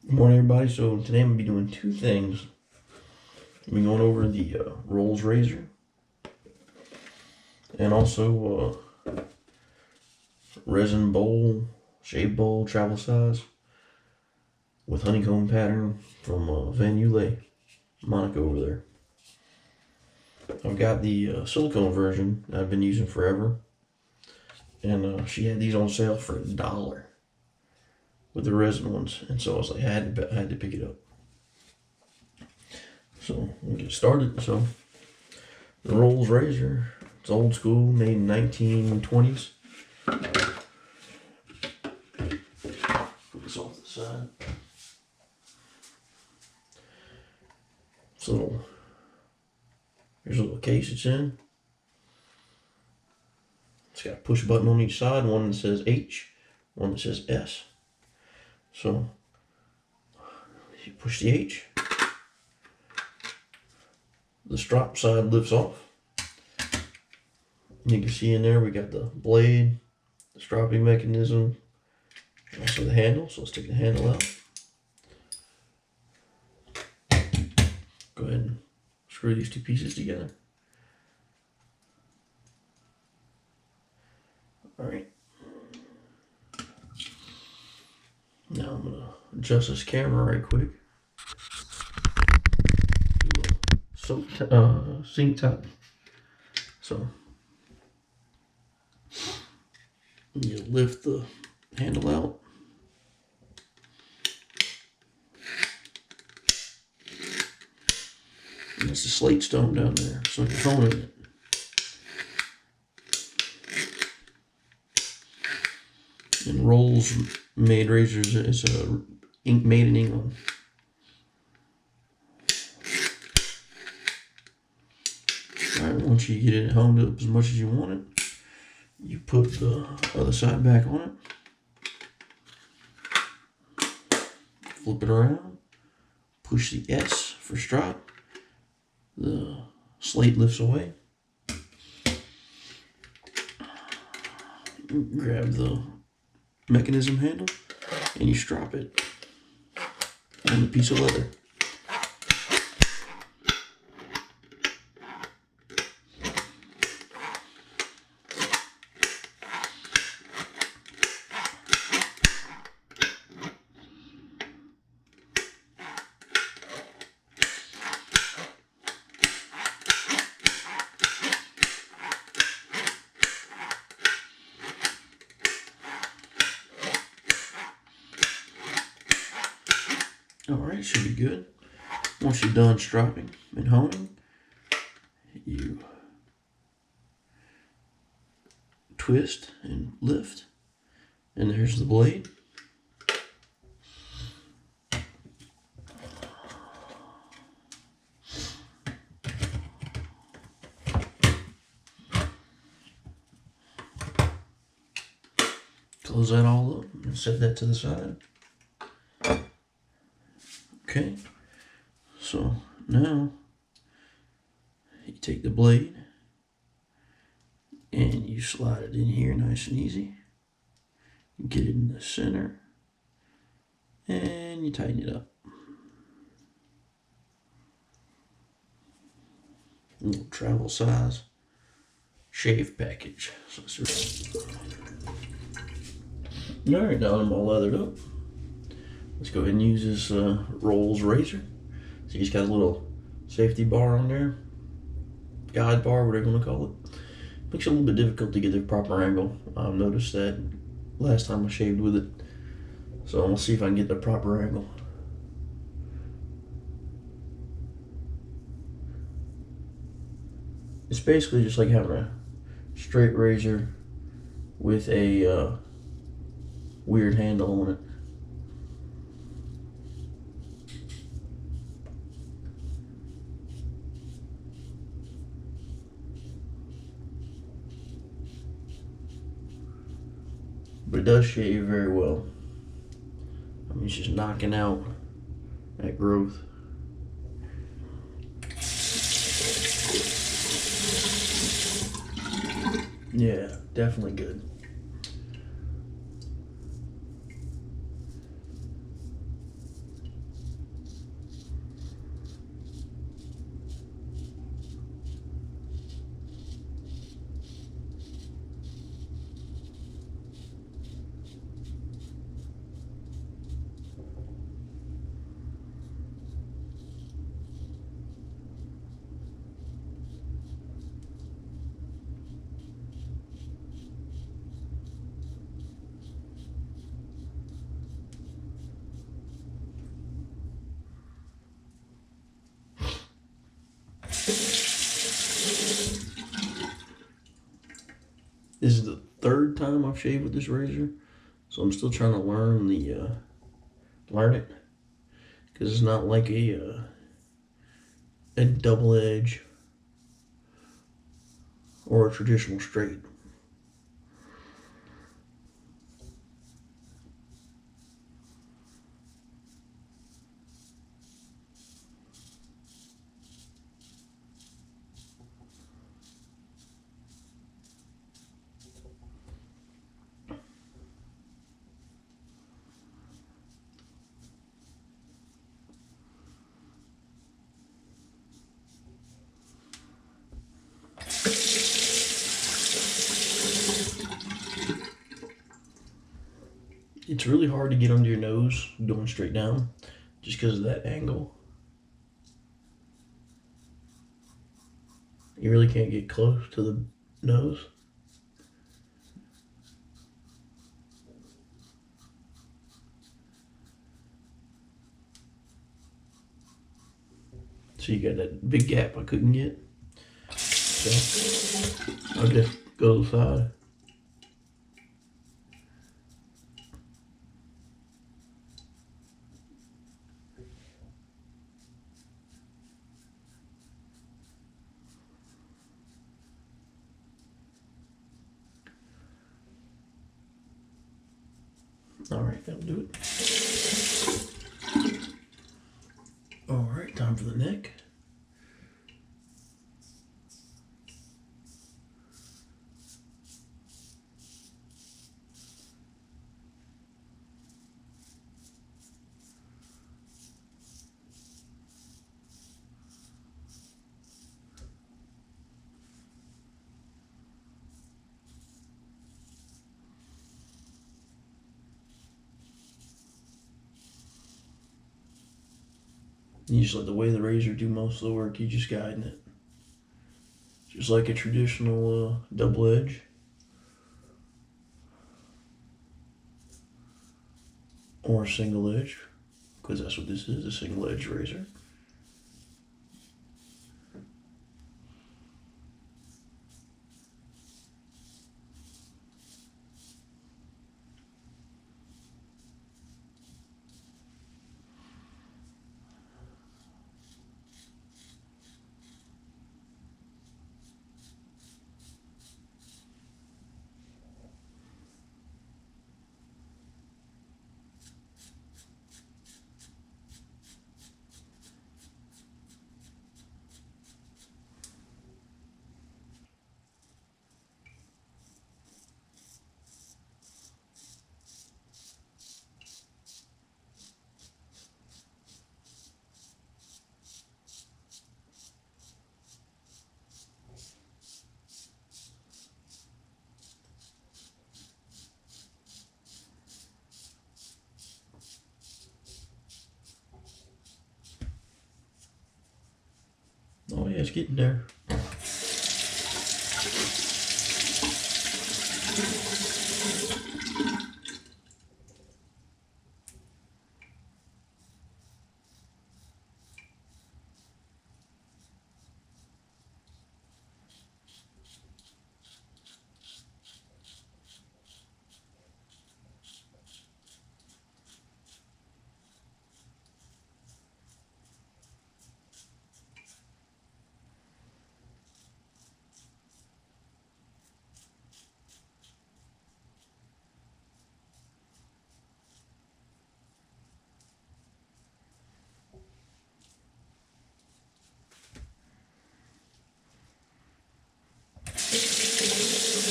Good morning, everybody. So today I'm gonna be doing two things. I'm gonna be going over the Rolls razor and also resin bowl, shave bowl, travel size with honeycomb pattern from Van Yule, Monica over there. I've got the silicone version that I've been using forever, and she had these on sale for $1 with the resin ones, and so I was like, I had to pick it up. So we'll get started. So the Rolls razor, it's old school, made in 1920s. Put this off the side. So here's a little case it's in. It's got a push button on each side, one that says H, one that says S. So you push the H, the strap side lifts off. You can see in there we got the blade, the strapping mechanism, and also the handle. So let's take the handle out. Go ahead and screw these two pieces together. Alright. Now I'm going to adjust this camera right quick. Do a sync tap. So you lift the handle out. And there's the slate stone down there, so your phone in it. And Rolls made razors is made in England. Alright, once you get it honed up as much as you want it, you put the other side back on it. Flip it around. Push the S for strap. The slate lifts away. Grab the mechanism handle and you strap it on the piece of leather. Alright, should be good. Once you're done strapping and honing, you twist and lift, and there's the blade. Close that all up and set that to the side. Okay, so now you take the blade and you slide it in here nice and easy. Get it in the center and you tighten it up. A little travel size shave package. Alright, now I'm all leathered up. Let's go ahead and use this Rolls razor. So you just got a little safety bar on there, guide bar, whatever you want to call it. Makes it a little bit difficult to get the proper angle. I've noticed that last time I shaved with it. So I'm gonna see if I can get the proper angle. It's basically just like having a straight razor with a weird handle on it. But it does shave very well. I mean, it's just knocking out that growth. Yeah, definitely good. soft shave with this razor, so I'm still trying to learn it, because it's not like a double edge or a traditional straight. It's really hard to get under your nose going straight down just because of that angle. You really can't get close to the nose. So you got that big gap I couldn't get. So I'll just go to the side. Alright, that'll do it. Alright, time for the neck. You just let the way the razor do most of the work, you just guiding it. Just like a traditional double edge. Or a single edge, because that's what this is, a single edge razor. Oh yeah, it's getting there.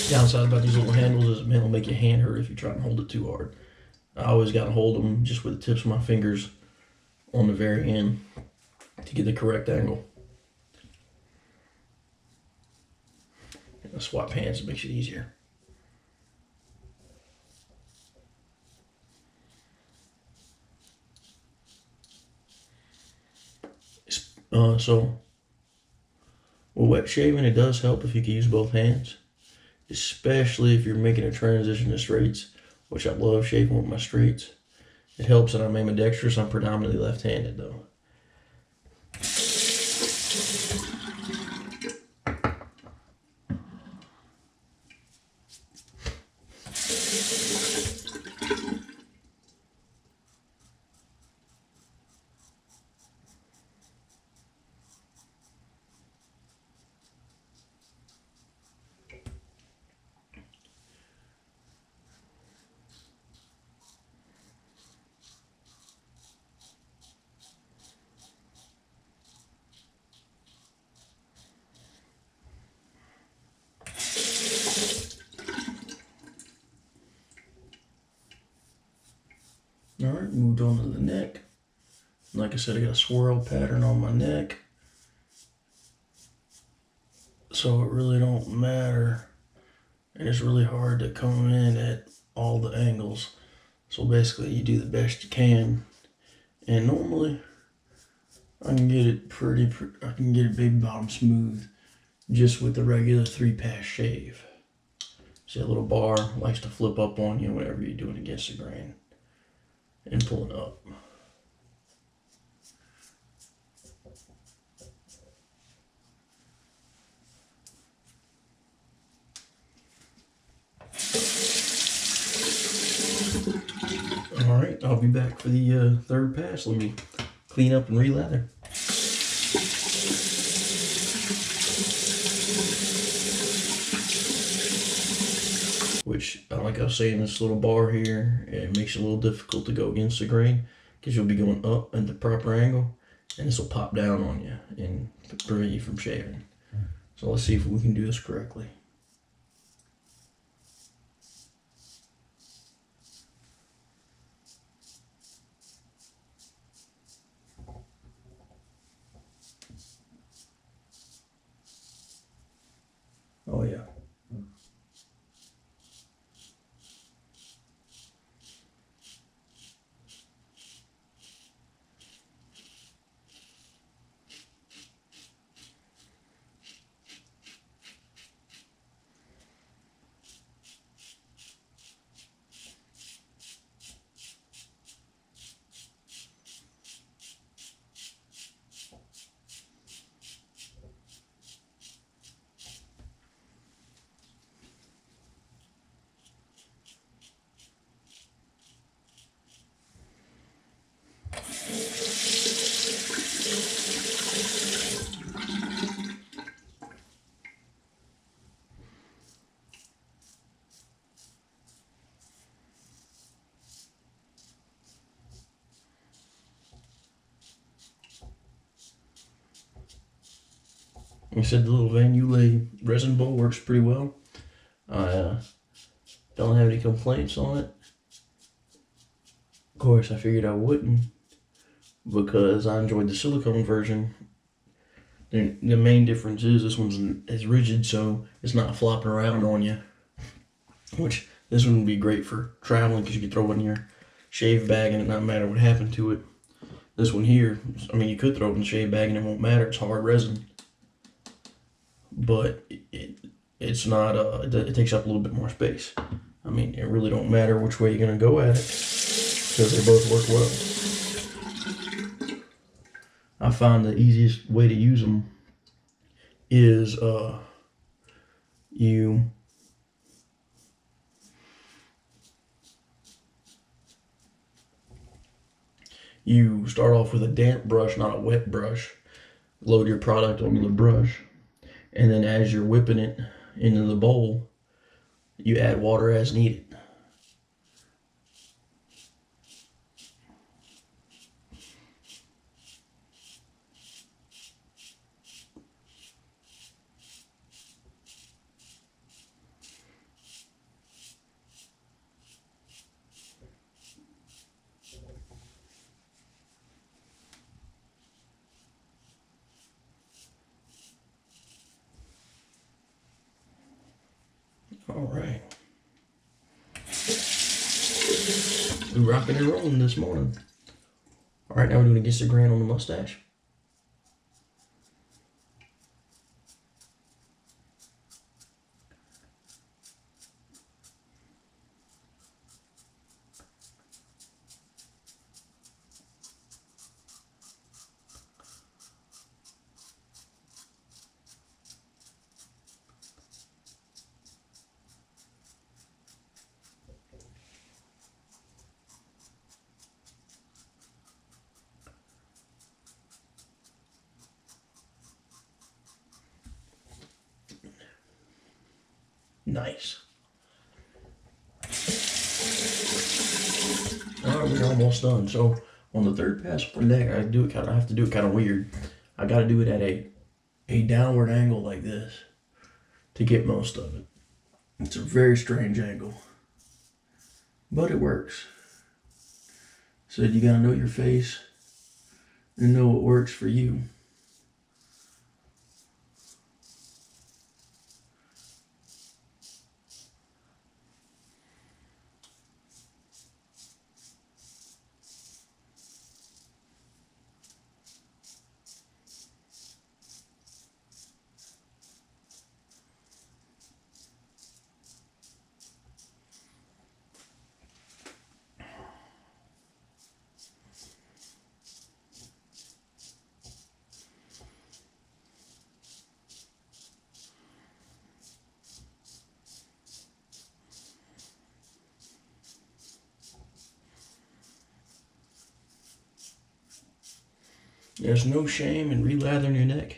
Downside about these little handles is, man, it'll make your hand hurt if you try and hold it too hard. I always got to hold them just with the tips of my fingers on the very end to get the correct angle. And I swap hands, it makes it easier. So with wet shaving, it does help if you can use both hands, especially if you're making a transition to straights, which I love shaving with my straights. It helps that I'm ambidextrous. I'm predominantly left-handed though. Alright, moved on to the neck. Like I said, I got a swirl pattern on my neck. So it really don't matter. And it's really hard to come in at all the angles. So basically you do the best you can. And normally I can get it I can get it baby bottom smooth just with the regular 3-pass shave. See, a little bar likes to flip up on you whenever you're doing against the grain and pulling up. Alright, I'll be back for the third pass. Let me clean up and re-lather. Which, like I was saying, this little bar here, it makes it a little difficult to go against the grain because you'll be going up at the proper angle and this will pop down on you and prevent you from shaving. So let's see if we can do this correctly. Oh yeah. Like I said, the little Van Yule resin bowl works pretty well. I don't have any complaints on it. Of course, I figured I wouldn't because I enjoyed the silicone version. The main difference is this one's rigid, so it's not flopping around on you. Which this one would be great for traveling because you can throw it in your shave bag and it not matter what happened to it. This one here, I mean, you could throw it in the shave bag and it won't matter. It's hard resin. But it's not, it takes up a little bit more space. I mean, it really don't matter which way you're going to go at it because they both work well. I find the easiest way to use them is you start off with a damp brush, not a wet brush. Load your product onto the brush. And then as you're whipping it into the bowl, you add water as needed. All right. We're rocking and rolling this morning. All right, now we're doing against the grain on the mustache. Nice. All right, we're almost done. So on the third pass for neck, I have to do it kind of weird. I got to do it at a downward angle like this to get most of it. It's a very strange angle, but it works. Said you gotta know your face and know what works for you. There's no shame in relathering your neck,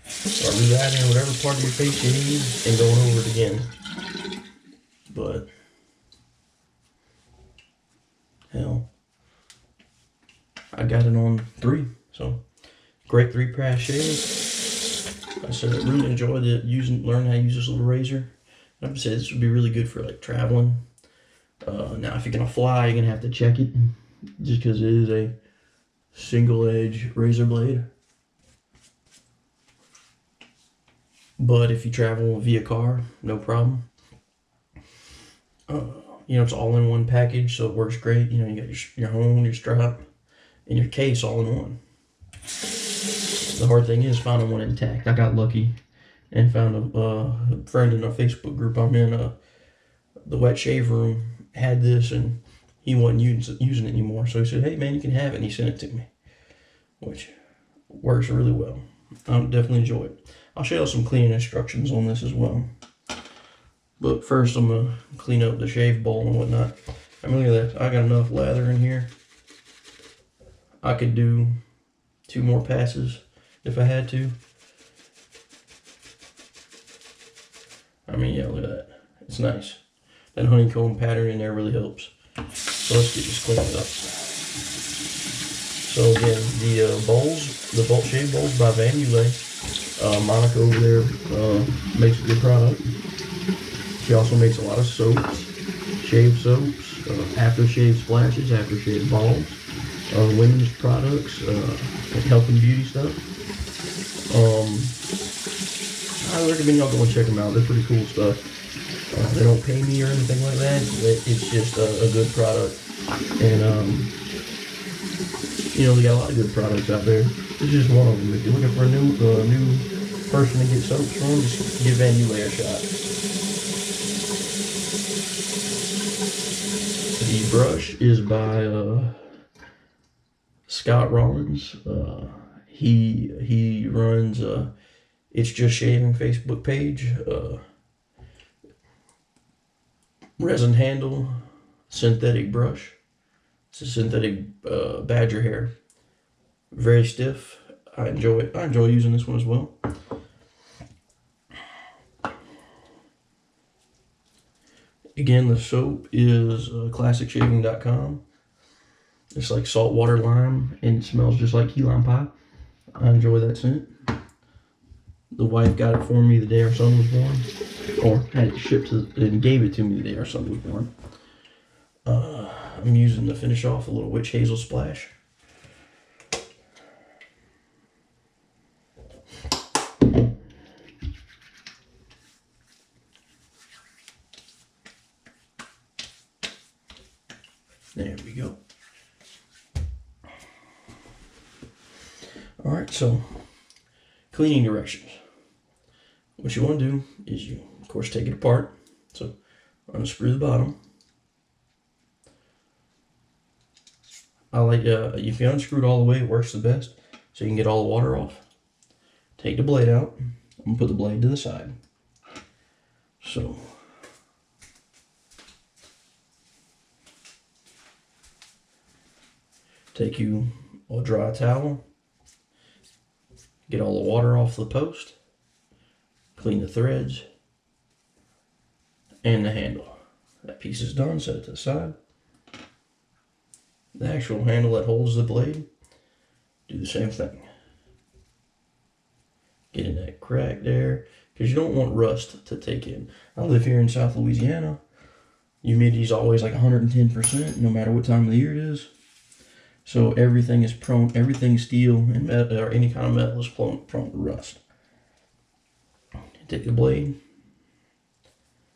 or relathering whatever part of your face you need and going over it again. But hell, I got it on 3, so great 3-pass shave. I said I really enjoyed it, learning how to use this little razor. I would say this would be really good for like traveling. Now if you're gonna fly, you're gonna have to check it, just because it is a single edge razor blade. But if you travel via car, no problem. You know, it's all in one package, so it works great. You know, you got your hone, your strap, and your case all in one. The hard thing is finding one intact. I got lucky and found a friend in a Facebook group I'm in. The Wet Shave Room had this, and he wasn't using it anymore. So he said, "Hey man, you can have it," and he sent it to me, which works really well. I definitely enjoy it. I'll show you some cleaning instructions on this as well. But first I'm going to clean up the shave bowl and whatnot. I mean, look at that. I got enough lather in here. I could do 2 more passes if I had to. I mean, yeah, look at that. It's nice. That honeycomb pattern in there really helps. So let's get this cleaned up. So again, the bowls, the Bolt Shave Bowls by Van Ulay. Monica over there makes a good product. She also makes a lot of soaps, shave soaps, aftershave splashes, aftershave balls, women's products, and health and beauty stuff. I recommend y'all go and check them out. They're pretty cool stuff. They don't pay me or anything like that. It's just a good product. And, you know, they got a lot of good products out there. This is just one of them. If you're looking for a new person to get soaps from, just give Van Ulay a shot. The brush is by Scott Rollins. He runs It's Just Shaving Facebook page. Resin handle, synthetic brush. It's a synthetic badger hair. Very stiff. I enjoy it. I enjoy using this one as well. Again, the soap is classicshaving.com. It's like saltwater lime and it smells just like key lime pie. I enjoy that scent. The wife got it for me the day our son was born, or had it shipped and gave it to me the day our son was born. I'm using to finish off a little witch hazel splash. There we go. All right, so cleaning directions. What you want to do is you, of course, take it apart. So unscrew the bottom. I like, if you unscrew it all the way, it works the best. So you can get all the water off. Take the blade out. I'm going to put the blade to the side. So take you a dry towel. Get all the water off the post. Clean the threads. And the handle. That piece is done. Set it to the side. The actual handle that holds the blade, do the same thing. Get in that crack there, because you don't want rust to take in. I live here in South Louisiana. Humidity's always like 110%, no matter what time of the year it is. So everything is prone, everything steel and metal, or any kind of metal is prone to rust. Take the blade,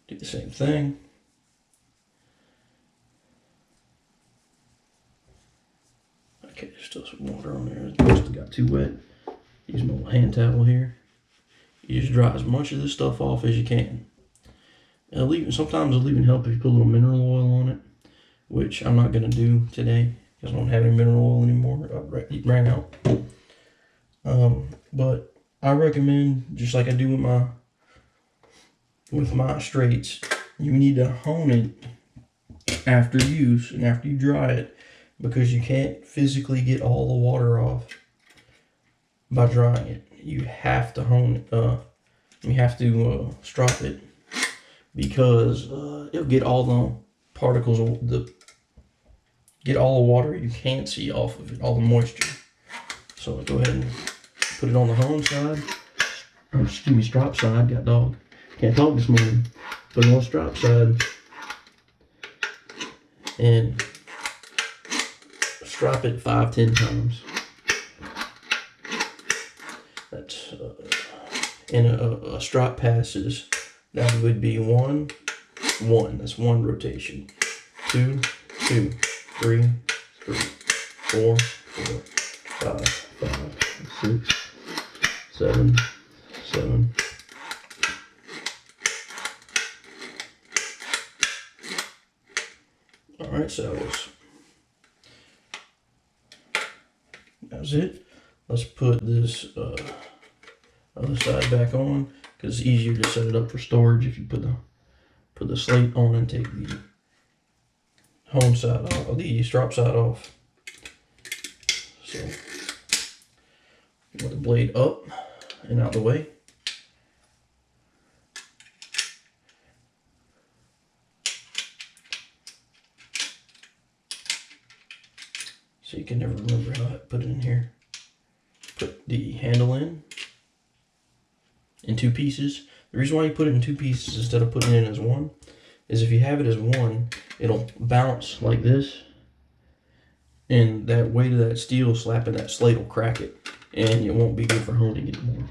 do the same thing. Okay, there's still some water on there. It must have got too wet. Use my little hand towel here. You just dry as much of this stuff off as you can. And sometimes it'll even help if you put a little mineral oil on it, which I'm not going to do today because I don't have any mineral oil anymore. It ran out. But I recommend, just like I do with my straights, you need to hone it after use and after you dry it, because you can't physically get all the water off by drying it. You have to hone it. You have to strop it, because it'll get all the particles, get all the water you can't see off of it, all the moisture. So go ahead and put it on the hone side, or excuse me, strop side. Got dog. Can't talk this morning. Put it on the strop side and strop it 5-10 times. That's and a strop passes. That would be 1, 1. That's 1 rotation. 2, 2, 3, 3, 4, 4, 5, 5, 6, 7, 7. All right, so that was it. Let's put this other side back on, because it's easier to set it up for storage if you put the slate on and take the hone side off, or the strop side off. So put the blade up and out the way. So you can never remember how to put it in here. Put the handle in 2 pieces. The reason why you put it in 2 pieces instead of putting it in as 1 is if you have it as 1, it'll bounce like this, and that weight of that steel slapping that slate will crack it, and it won't be good for honing anymore.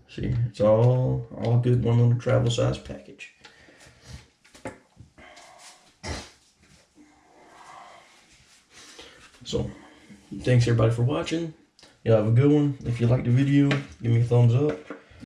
See, it's all good, one little travel size package. So, thanks everybody for watching. Y'all have a good one. If you liked the video, give me a thumbs up.